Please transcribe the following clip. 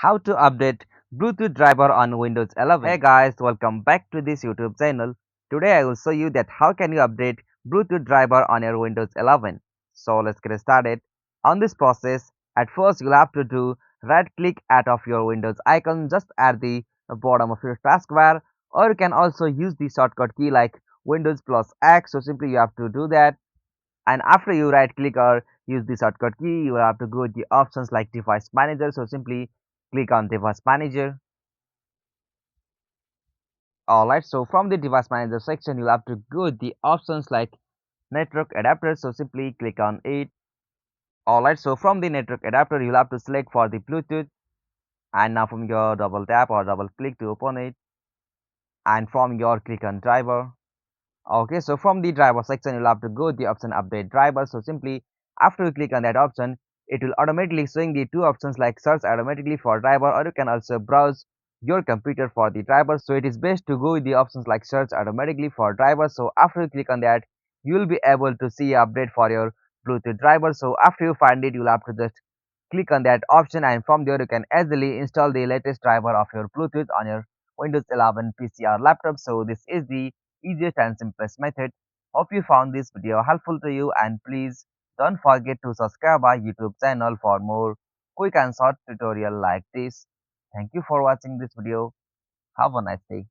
how to update Bluetooth driver on Windows 11. Hey guys, welcome back to this YouTube channel. Today I will show you that how can you update Bluetooth driver on your Windows 11. So let's get started. On this process, at first you'll have to do right click at of your Windows icon just at the bottom of your taskbar, or you can also use the shortcut key like Windows plus X. So simply you have to do that, and after you right click or use the shortcut key, you will have to go to the options like device manager. So simply click on device manager. Alright, so from the device manager section you'll have to go to the options like network adapter. So simply click on it. Alright, so from the network adapter you'll have to select for the Bluetooth, and now from your double tap or double click to open it, and from your click on driver. Okay, so from the driver section, you'll have to go the option update driver. So simply after you click on that option, it will automatically showing the two options like search automatically for driver, or you can also browse your computer for the driver. So it is best to go with the options like search automatically for driver. So after you click on that, you will be able to see update for your Bluetooth driver. So after you find it, you'll have to just click on that option, and from there you can easily install the latest driver of your Bluetooth on your Windows 11 PC or laptop. So this is the easiest and simplest method. Hope you found this video helpful to you, and please don't forget to subscribe our YouTube channel for more quick and short tutorial like this. Thank you for watching this video. Have a nice day.